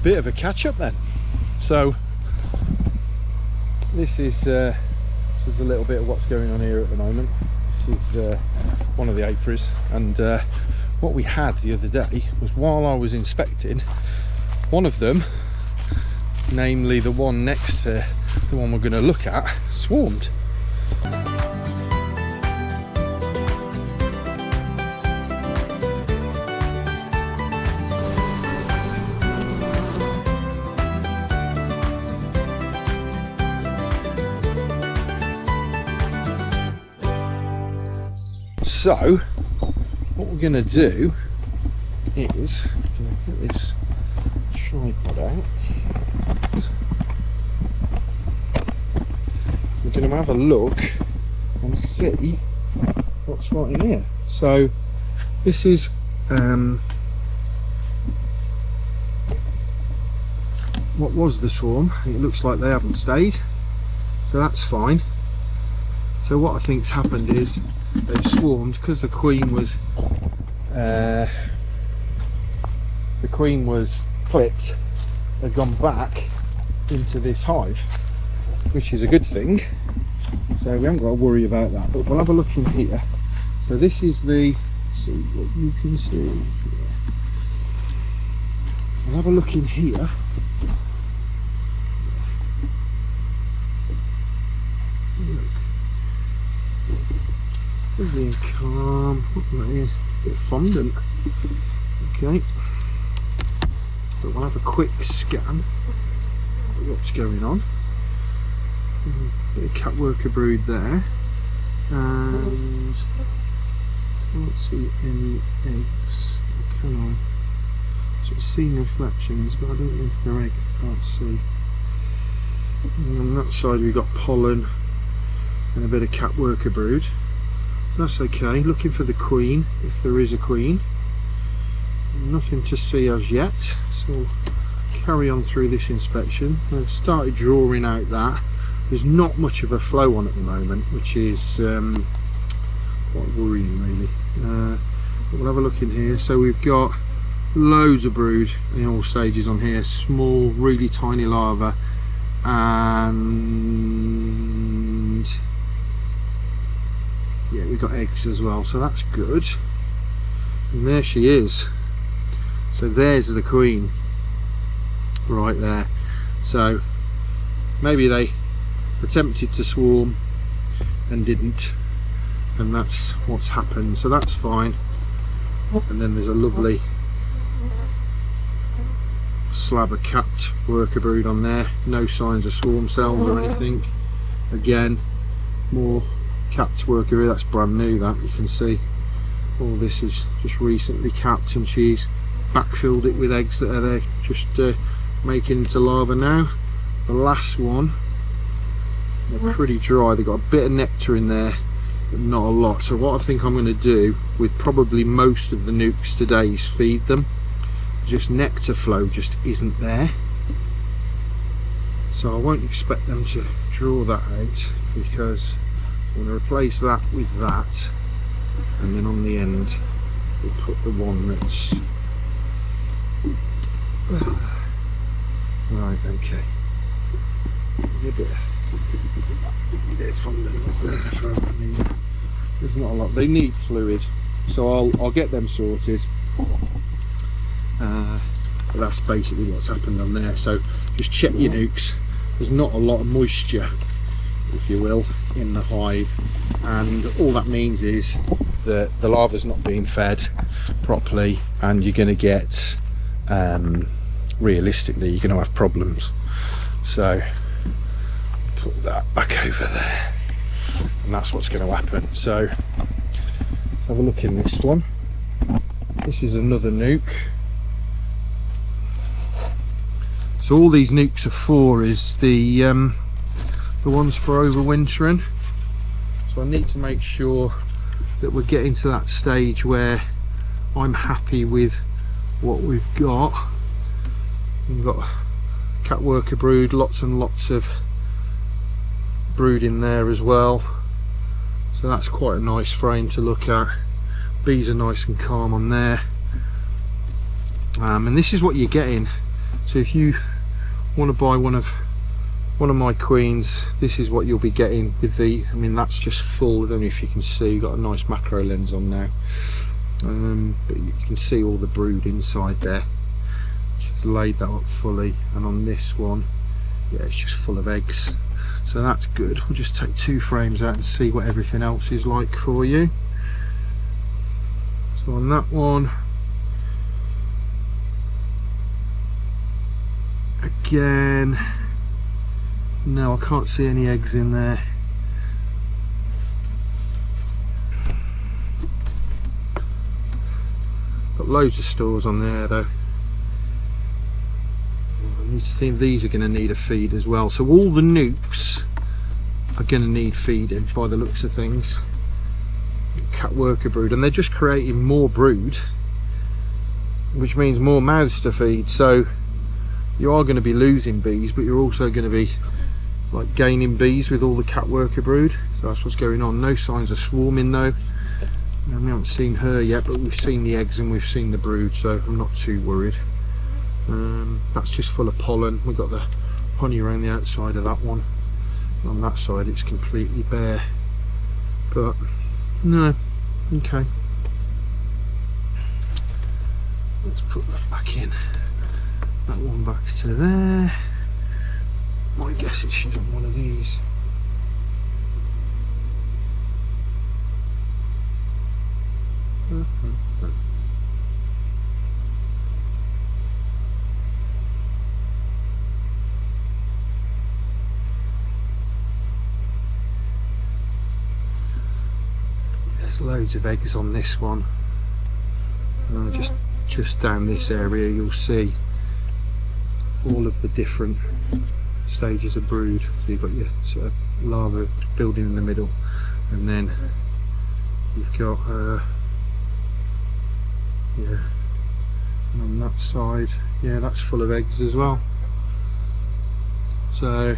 bit of a catch-up then. So this is a little bit of what's going on here at the moment. This is one of the apiaries, and what we had the other day was, while I was inspecting, one of them, namely the one next to the one we're going to look at, swarmed. So what we're going to do is get this tripod out. We're going to have a look and see what's right in here. So this is what was the swarm. It looks like they haven't stayed, so that's fine. So what I think's happened is they've swarmed because the queen was clipped. They've gone back into this hive, which is a good thing, so we haven't got to worry about that. But we'll have a look in here. So this is the, see what you can see here. We'll have a look in here. Really calm. Look at that here, a bit fondant. Okay, but we'll have a quick scan of what's going on. Bit of cat worker brood there, and can't see any eggs. Or can I? Sort of seeing reflections, but I don't know if they're eggs. Can't see. And on that side we've got pollen and a bit of cat worker brood. That's okay. Looking for the queen, if there is a queen. Nothing to see as yet, so we'll carry on through this inspection. I've started drawing out that. There's not much of a flow on at the moment, which is quite worrying really. But we'll have a look in here. So we've got loads of brood in all stages on here, small, really tiny larvae, and yeah, we've got eggs as well, so that's good. And there she is. So there's the queen right there. So maybe they attempted to swarm and didn't, and that's what's happened, so that's fine. And then there's a lovely slab of capped worker brood on there, no signs of swarm cells or anything. Again, more capped worker here. That's brand new, that you can see all this is just recently capped, and she's backfilled it with eggs that are there just making into larvae now. The last one, they're pretty dry, they've got a bit of nectar in there but not a lot. So what I think I'm going to do with probably most of the nukes today is feed them. Just nectar flow just isn't there, so I won't expect them to draw that out, because I'm going to replace that with that, and then on the end we'll put the one that's right. Okay, a bit of fondant up there for these. There's not a lot. They need fluid, so I'll get them sorted. But that's basically what's happened on there. So just check your nukes. There's not a lot of moisture, if you will, in the hive, and all that means is that the larva's not being fed properly, and you're going to get realistically you're going to have problems. So put that back over there, and that's what's going to happen. So let's have a look in this one. This is another nuke. So all these nukes are for is the ones for overwintering. So I need to make sure that we're getting to that stage where I'm happy with what we've got. We've got cat worker brood, lots and lots of brood in there as well. So that's quite a nice frame to look at. Bees are nice and calm on there. And this is what you're getting So if you want to buy one of my queens, this is what you'll be getting with the, I mean that's just full. I don't know if you can see, you've got a nice macro lens on now, but you can see all the brood inside there. She's laid that up fully, and on this one, yeah, it's just full of eggs, so that's good. We'll just take 2 frames out and see what everything else is like for you. So on that one, again, no, I can't see any eggs in there. Got loads of stores on there though. I need to think these are going to need a feed as well. So all the nukes are going to need feeding by the looks of things. Cat worker brood, and they're just creating more brood, which means more mouths to feed. So you are going to be losing bees, but you're also going to be like gaining bees with all the cat worker brood. So that's what's going on. No signs of swarming though. We haven't seen her yet, but we've seen the eggs and we've seen the brood, so I'm not too worried. That's just full of pollen. We've got the honey around the outside of that one. On that side it's completely bare, but no, okay. Let's put that back in. That one back to there. My guess is she's on one of these. There's loads of eggs on this one. Just down this area you'll see all of the different stages of brood. So you've got your sort of larva building in the middle, and then you've got yeah, and on that side, yeah, that's full of eggs as well. So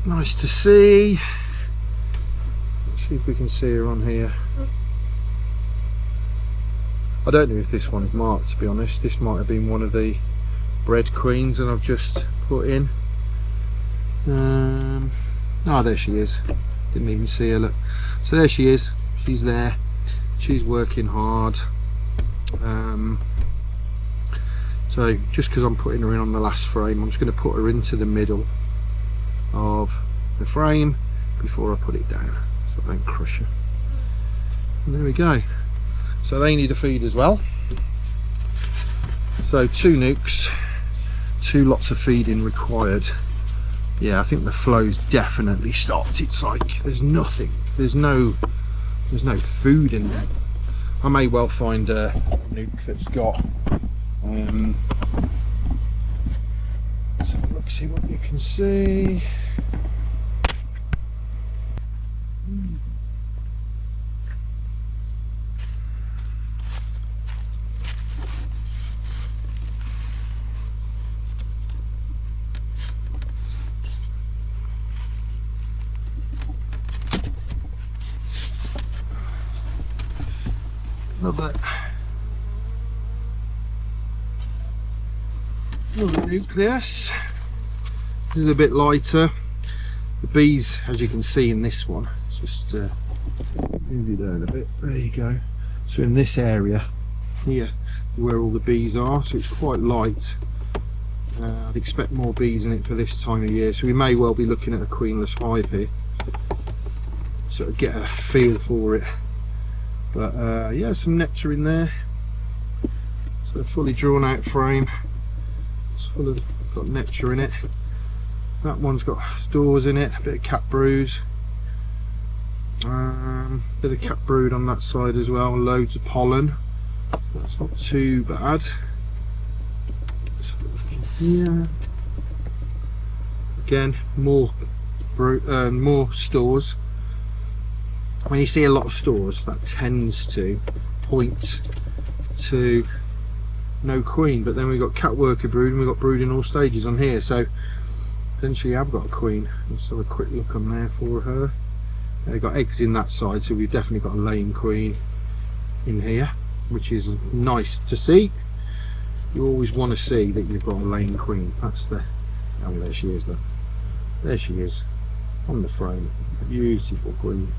nice to see. Let's see if we can see her on here. I don't know if this one's marked, to be honest. This might have been one of the bred queens and I've just put in. Oh, there she is. Didn't even see her, look. So there she is. She's there. She's working hard. So just because I'm putting her in on the last frame, I'm just going to put her into the middle of the frame before I put it down, so I don't crush her. And there we go. So they need a feed as well. So 2 nukes, 2 lots of feeding required. Yeah, I think the flow's definitely stopped. It's like there's nothing, there's no food in there. I may well find a nuke that's got let's have a look, see what you can see. Another nucleus. This is a bit lighter. The bees, as you can see in this one, it's just move you down a bit. There you go. So in this area here, where all the bees are, so it's quite light. I'd expect more bees in it for this time of year, so we may well be looking at a queenless hive here. Sort of get a feel for it. But yeah, some nectar in there. So a fully drawn out frame. It's full of, got nectar in it. That one's got stores in it, a bit of cat brews. Bit of cat brood on that side as well, loads of pollen. So that's not too bad. Let's have a look in here. Again, more stores. When you see a lot of stores, that tends to point to no queen, but then we've got cat worker brood and we've got brood in all stages on here, so potentially I've got a queen. Let's have a quick look on there for her. They've got eggs in that side, so we've definitely got a laying queen in here, which is nice to see. you always want to see that you've got a laying queen. That's the, oh, there she is, look. There she is on the frame, beautiful queen.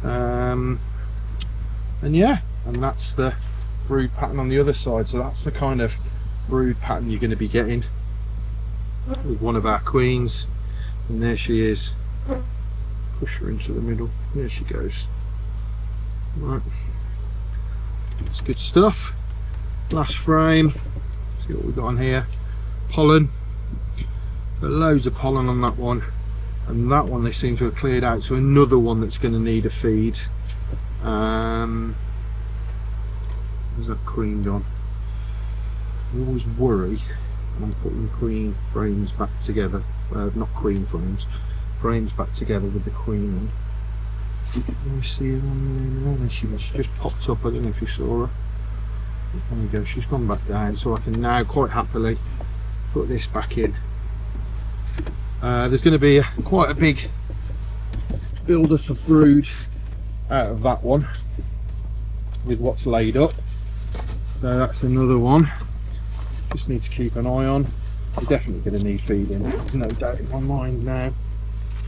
And yeah, and that's the brood pattern on the other side. So that's the kind of brood pattern you're going to be getting with one of our queens. And there she is. Push her into the middle. There she goes. Right, that's good stuff. Last frame. See what we've got on here. Pollen. Got loads of pollen on that one, and that one they seem to have cleared out. So another one that's going to need a feed. Where's that queen gone? I always worry when I'm putting queen frames back together. Not queen frames. Frames back together with the queen in. Can you see her on there? There she was. She just popped up. I don't know if you saw her. There we go. She's gone back down, so I can now quite happily put this back in. There's going to be quite a big builder for brood out of that one with what's laid up. So that's another one. Just need to keep an eye on. We're definitely going to need feeding. There's no doubt in my mind now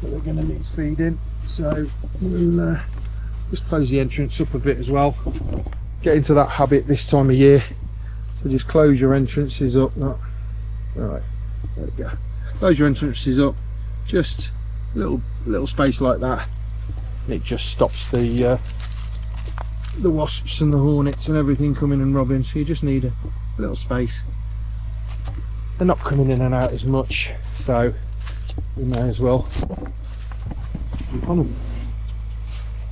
that we're going to need feeding. So we'll just close the entrance up a bit as well. Get into that habit this time of year. So just close your entrances up. All right, there we go. Close your entrances up. Just a little space like that. And it just stops the wasps and the hornets and everything coming and robbing. So you just need a little space. They're not coming in and out as much, so we may as well keep on them.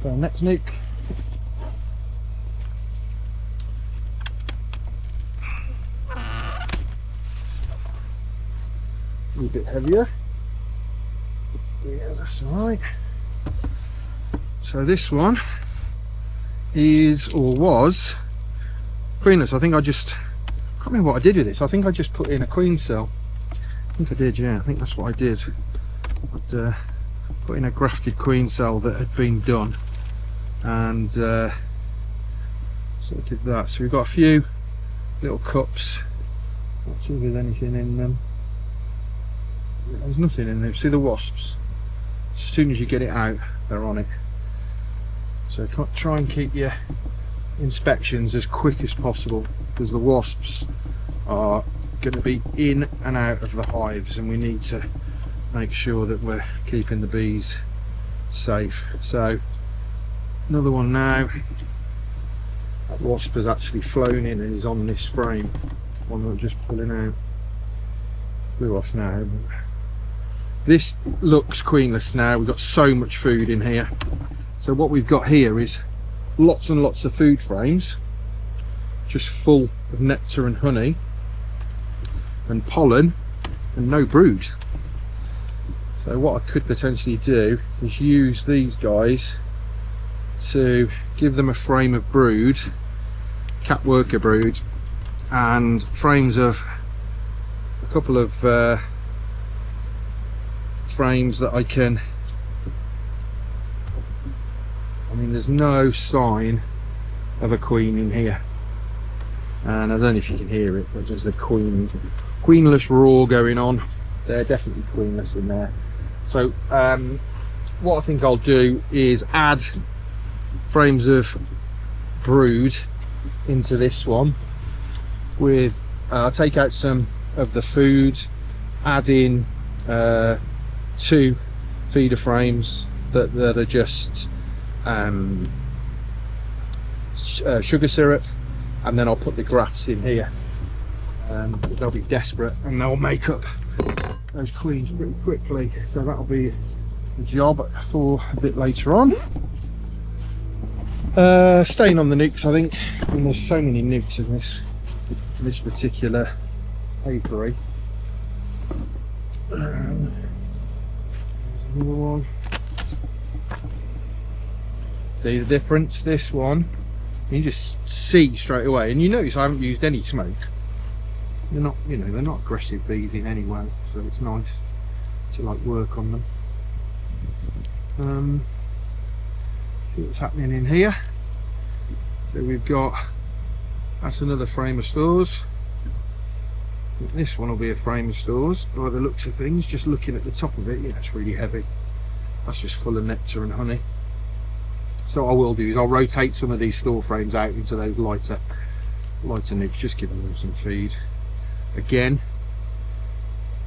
So next nuke. A little bit heavier. Yeah, that's alright. So this one is, or was, Queenless. I think I can't remember what I did with this. I think I just put in a queen cell. I think I did, yeah. I think that's what I did. I'd put in a grafted queen cell that had been done, and so I did that. So we've got a few little cups. Let's see if there's anything in them. There's nothing in there. See the wasps? As soon as you get it out, they're on it. So try and keep your inspections as quick as possible, because the wasps are going to be in and out of the hives, and we need to make sure that we're keeping the bees safe. So another one now. That wasp has actually flown in and is on this frame. One that I'm just pulling out. Flew off now. But this looks queenless now. We've got so much food in here. So what we've got here is lots and lots of food frames, just full of nectar and honey and pollen, and no brood. So what I could potentially do is use these guys to give them a frame of brood, cat worker brood, and frames of a couple of frames that I can, I mean, there's no sign of a queen in here, and I don't know if you can hear it, but there's the queenless roar going on. They're definitely queenless in there. So what I think I'll do is add frames of brood into this one with I'll take out some of the food, add in 2 feeder frames that are just sugar syrup, and then I'll put the grafts in here, because they'll be desperate and they'll make up those queens pretty quickly. So that'll be the job for a bit later on. Staying on the nukes, I think. I mean, there's so many nukes in this particular apiary. There's another one. See the difference? This one, you just see straight away, and you notice I haven't used any smoke. They're not, you know, they're not aggressive bees in any way, so it's nice to like work on them. See what's happening in here. So we've got, that's another frame of stores. This one will be a frame of stores by the looks of things. Just looking at the top of it, yeah, it's really heavy. That's just full of nectar and honey. So what I will do is I'll rotate some of these store frames out into those lighter nukes, just giving them some feed. Again,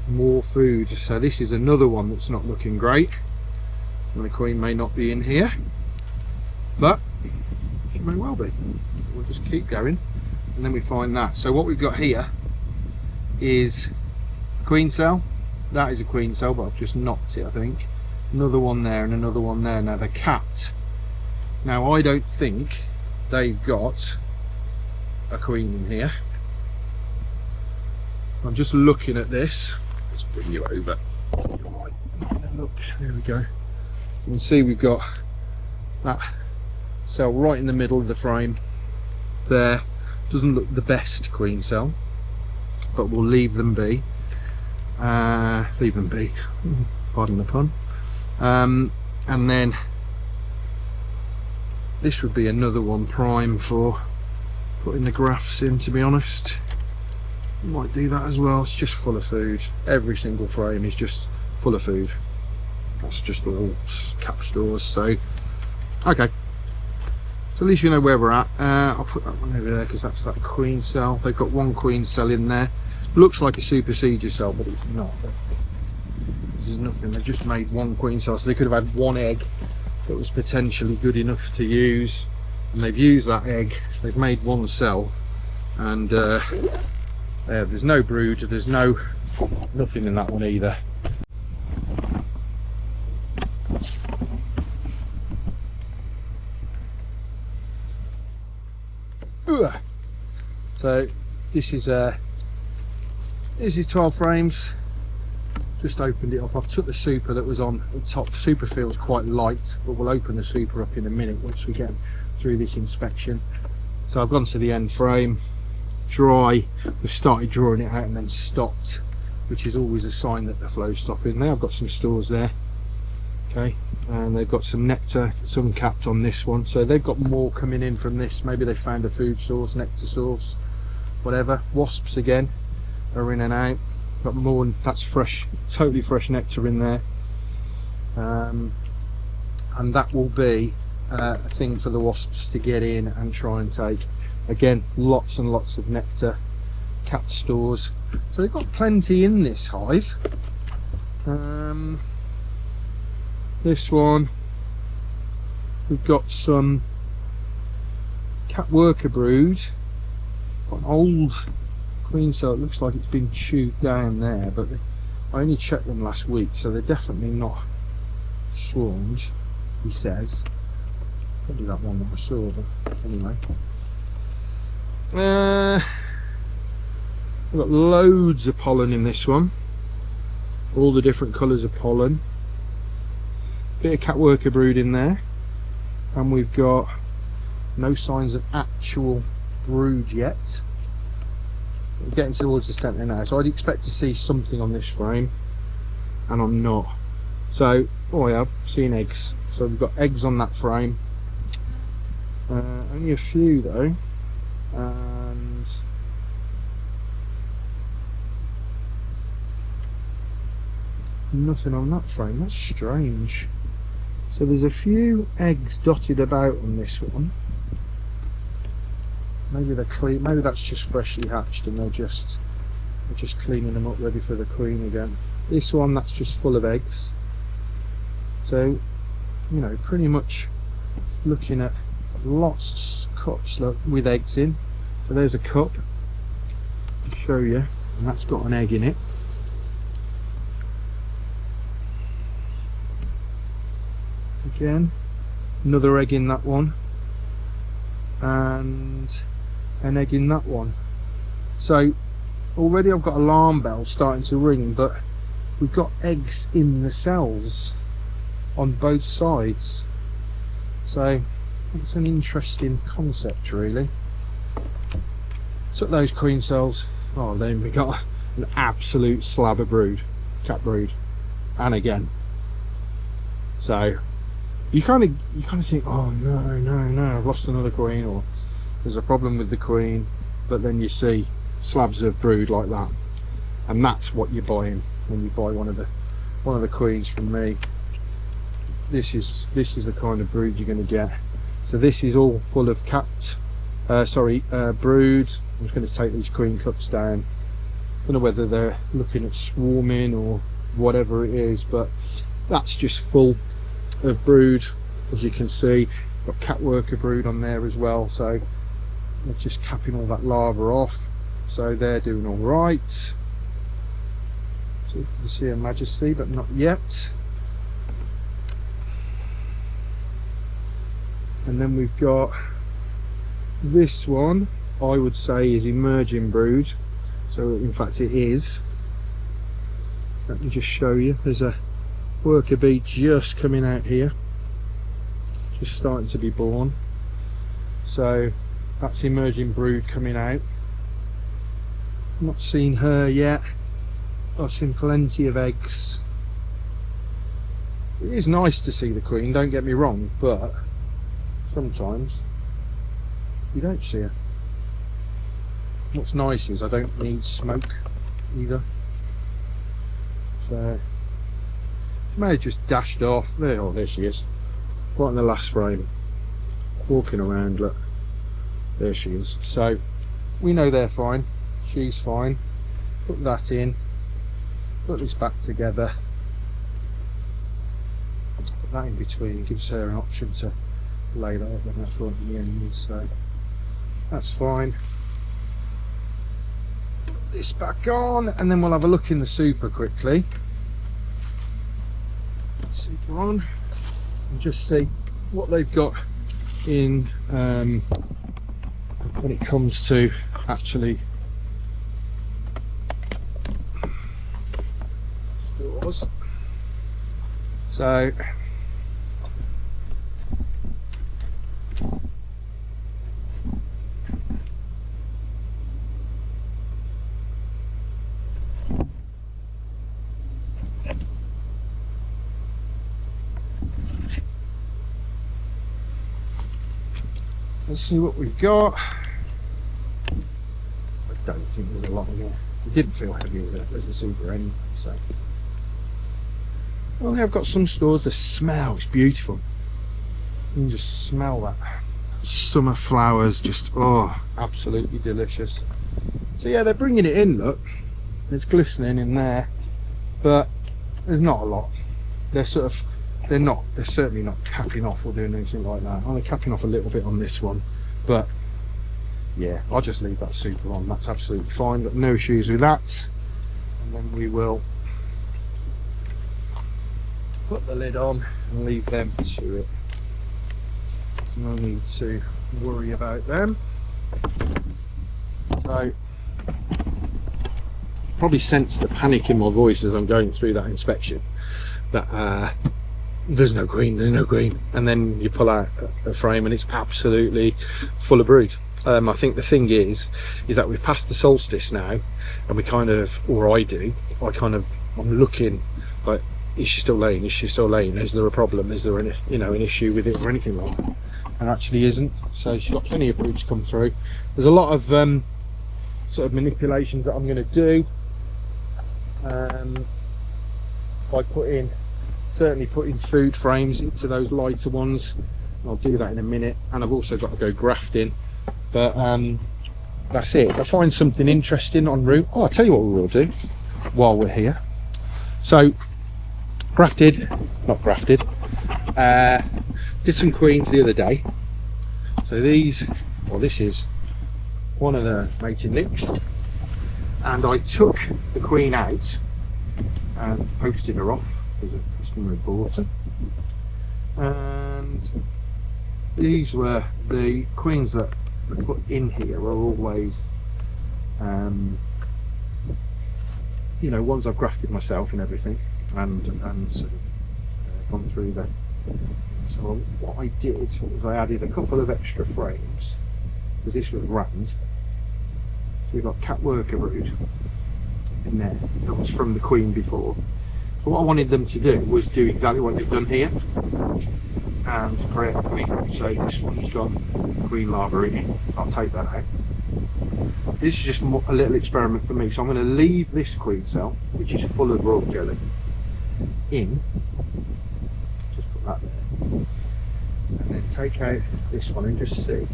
more food. So this is another one that's not looking great. And the queen may not be in here, but she may well be. We'll just keep going, and then we find that. So what we've got here is a queen cell. That is a queen cell, but I've just knocked it, I think. Another one there and another one there. Now they're capped. Now I don't think they've got a queen in here. I'm just looking at this. Let's bring you over. Look, there we go. You can see we've got that cell right in the middle of the frame there. Doesn't look the best queen cell, but we'll leave them be. Leave them be, pardon the pun. And then this would be another one prime for putting the grafts in, to be honest. Might do that as well. It's just full of food. Every single frame is just full of food. That's just all cap stores. So okay, so at least you know where we're at. I'll put that one over there because that's that queen cell. They've got one queen cell in there. Looks like a supersedure cell, but it's not. This is nothing. They've just made one queen cell, so they could have had one egg that was potentially good enough to use, and they've used that egg. They've made one cell, and there's no brood. There's nothing in that one either. So this is 12 frames. Just opened it up. I've took the super that was on the top. Super feels quite light, but we'll open the super up in a minute once we get through this inspection. So I've gone to the end frame, dry. We've started drawing it out and then stopped, which is always a sign that the flow's stopping. Now I've got some stores there, okay, and they've got some nectar, some capped on this one, so they've got more coming in from this. Maybe they found a food source, nectar source, whatever. Wasps again are in and out. Got more, that's fresh, totally fresh nectar in there, and that will be a thing for the wasps to get in and try and take. Again, lots and lots of nectar, capped stores, so they've got plenty in this hive. This one, we've got some cat worker brood, got an old queen cell. It looks like it's been chewed down there, but I only checked them last week, so they're definitely not swarmed, he says. Probably that one that I saw, but anyway. We've got loads of pollen in this one, all the different colours of pollen. Bit of cat worker brood in there, and we've got no signs of actual brood yet. We're getting towards the centre now, so I'd expect to see something on this frame, and I'm not. So, oh yeah, I've seen eggs. So we've got eggs on that frame. Only a few though, and nothing on that frame. That's strange. So there's a few eggs dotted about on this one. Maybe they're clean. Maybe that's just freshly hatched and they're just cleaning them up, ready for the queen again. This one, that's just full of eggs. So, you know, pretty much looking at lots of cups with eggs in. So there's a cup to show you, and that's got an egg in it. Again, another egg in that one, and an egg in that one. So already I've got alarm bells starting to ring, but we've got eggs in the cells on both sides. So it's an interesting concept, really. Took those queen cells. Oh, then we got an absolute slab of brood, cat brood, and again. So you kind of think, oh no, I've lost another queen, or there's a problem with the queen. But then you see slabs of brood like that. and that's what you're buying when you buy one of the queens from me. This is the kind of brood you're going to get. So this is all full of capped brood. I'm just going to take these queen cups down. I don't know whether they're looking at swarming or whatever it is, but that's just full of brood. As you can see, got cat worker brood on there as well, so they're just capping all that larva off, so they're doing all right. So you can see Her Majesty, but not yet. And then we've got this one, I would say is emerging brood. So in fact it is. Let me just show you. There's a worker bee just coming out here, just starting to be born. So that's emerging brood coming out. Not seen her yet. I've seen plenty of eggs. It is nice to see the queen, don't get me wrong, but sometimes you don't see her. What's nice is I don't need smoke either. So she may have just dashed off. There, oh, there she is, right in the last frame, walking around. Look, there she is. So we know they're fine, she's fine. Put that in, put this back together, put that in between, gives her an option to lay that up, and that's right at the end, so that's fine. Put this back on, and then we'll have a look in the super quickly. Super on, and just see what they've got in when it comes to actually stores. So let's see what we've got. I don't think there's a lot in there. It didn't feel heavy with it. There's a super anyway, so. Well, they've got some stores. The smell is beautiful. You can just smell that. Summer flowers, just, oh, absolutely delicious. So yeah, they're bringing it in, look. It's glistening in there, but there's not a lot. They're certainly not capping off or doing anything like that. I'm capping off a little bit on this one, but yeah, I'll just leave that super on. That's absolutely fine, but no issues with that. And then we will put the lid on and leave them to it. No need to worry about them. So probably sense the panic in my voice as I'm going through that inspection, that there's no queen, and then you pull out a frame and it's absolutely full of brood. I think the thing is that we've passed the solstice now, and we kind of, or I'm looking like, is she still laying? Is she still laying? Is there a problem? Is there an issue with it or anything like that? And actually isn't. So she's got plenty of brood to come through. There's a lot of sort of manipulations that I'm going to do by certainly putting food frames into those lighter ones. I'll do that in a minute, and I've also got to go grafting, but that's it. If I find something interesting en route, I'll tell you what we will do while we're here. So did some queens the other day. So this is one of the mating nukes, and I took the queen out and posted her off because a customer had bought her. And these were the queens that I put in here, were always ones I've grafted myself and everything, and sort of gone through them. So what I did was I added a couple of extra frames, because this was grand. So we've got cat worker brood in there that was from the queen before. So what I wanted them to do was do exactly what they've done here and create a queen. So this one's got queen larva in it. I'll take that out. This is just a little experiment for me. So I'm going to leave this queen cell, which is full of royal jelly, in. Just put that there, and then take out this one and just see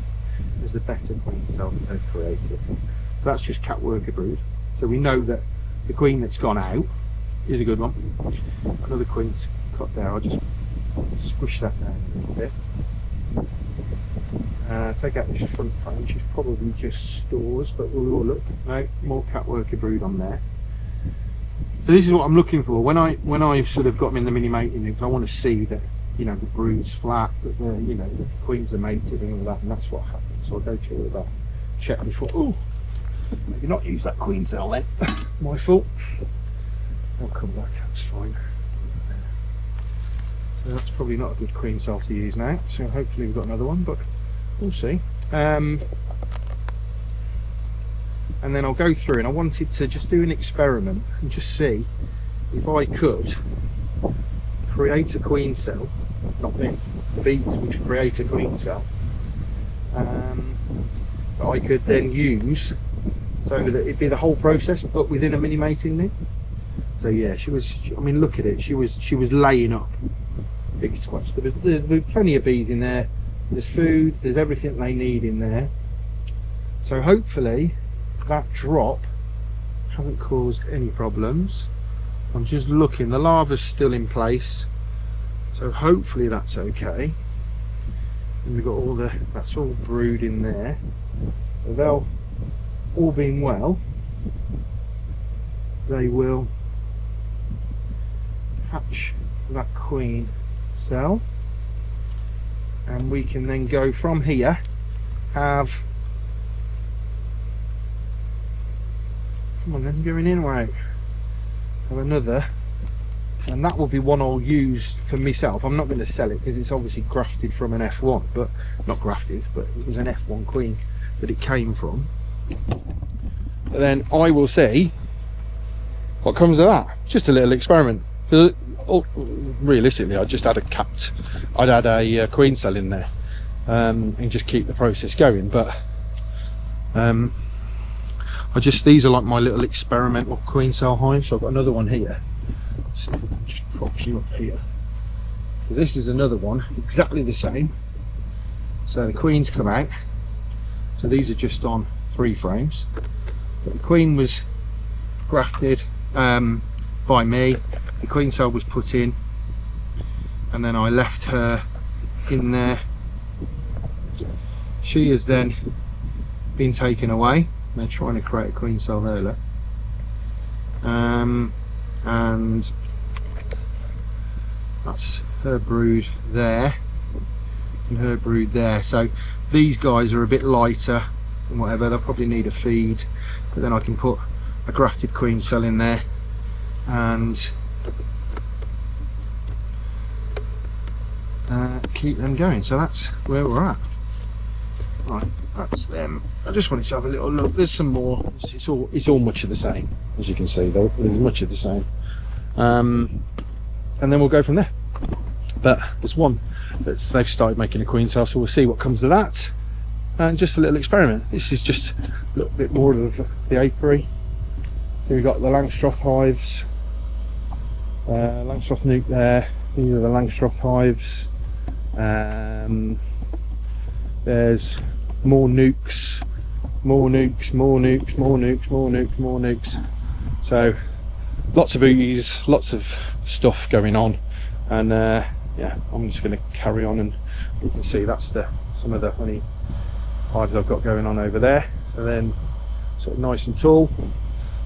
there's the better queen cell that they've created. So that's just cat worker brood. So we know that the queen that's gone out is a good one. Another queen's cut there. I'll just squish that down a little bit. Take out this front frame, which is probably just stores, but we'll look. No, more cat worker brood on there. So this is what I'm looking for when I sort of got them in the mini mating because I want to see that, you know, the brood's flat, that the, you know, the queens are mated and all that, and that's what happens. So I'll go through all that, check before. Oh, maybe not use that queen cell then. My fault. I'll come back. That's fine. So that's probably not a good queen cell to use now. So hopefully we've got another one, but we'll see. And then I'll go through, and I wanted to just do an experiment and just see if I could create a queen cell, not me, the bees would create a queen cell that I could then use so that it'd be the whole process but within a mini mating thing. So yeah, I mean, look at it, she was laying up big spots. There's plenty of bees in there, there's food, there's everything they need in there. So hopefully that drop hasn't caused any problems. I'm just looking, the larva's still in place, so hopefully that's okay. And we've got that's all brood in there, so they'll, all being well, they will hatch that queen cell, and we can then go from here, have, come on then, going in or out, have another, and that will be one I'll use for myself. I'm not going to sell it because it's obviously grafted from an F1, but not grafted, but it was an F1 queen that it came from. But then I will see what comes of that. Just a little experiment. Realistically, I just had I'd had a queen cell in there, and just keep the process going. But these are like my little experimental queen cell hives. So I've got another one here. Let's see if I can just prop you up here. So this is another one, exactly the same. So the queens come out. So these are just on 3 frames. But the queen was grafted by me. The queen cell was put in, and then I left her in there. She has then been taken away. They're trying to create a queen cell there, look. And that's her brood there and her brood there. So these guys are a bit lighter and whatever, they'll probably need a feed, but then I can put a grafted queen cell in there and keep them going. So that's where we're at. Right, that's them. I just wanted to have a little look. There's some more. It's all much of the same, as you can see. Though there's much of the same, and then we'll go from there. But there's one that they've started making a queen cell, so we'll see what comes of that. And just a little experiment. This is just a little bit more of the apiary. So we've got the Langstroth hives, Langstroth Nuke there. These are the Langstroth hives. There's more nukes, more nukes, more nukes, more nukes, more nukes, more nukes. So lots of bees, lots of stuff going on, and yeah, I'm just going to carry on, and you can see that's some of the honey hives I've got going on over there. So then sort of nice and tall.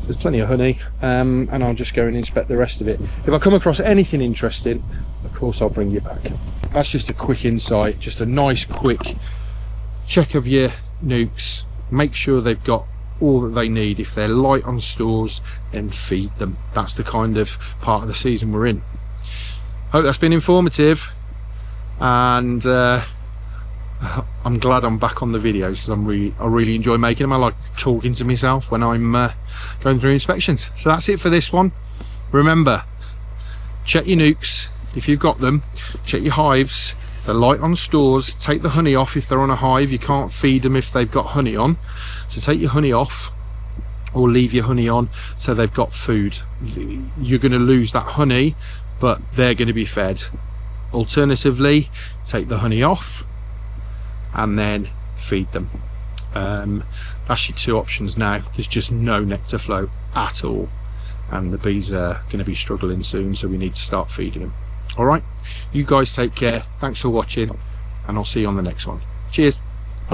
So there's plenty of honey, and I'll just go and inspect the rest of it. If I come across anything interesting, of course I'll bring you back. That's just a quick insight, just a nice quick check of your nukes. Make sure they've got all that they need. If they're light on stores, then feed them. That's the kind of part of the season we're in. Hope that's been informative, and I'm glad I'm back on the videos because I really enjoy making them. I like talking to myself when I'm going through inspections. So that's it for this one. Remember, check your nukes if you've got them, check your hives, They're light on stores. Take the honey off if they're on a hive. You can't feed them if they've got honey on, so take your honey off or leave your honey on so they've got food. You're going to lose that honey, but they're going to be fed. Alternatively, take the honey off and then feed them. That's your two options now. There's just no nectar flow at all, and the bees are going to be struggling soon, so we need to start feeding them. All right, you guys take care. Thanks for watching, and I'll see you on the next one. Cheers.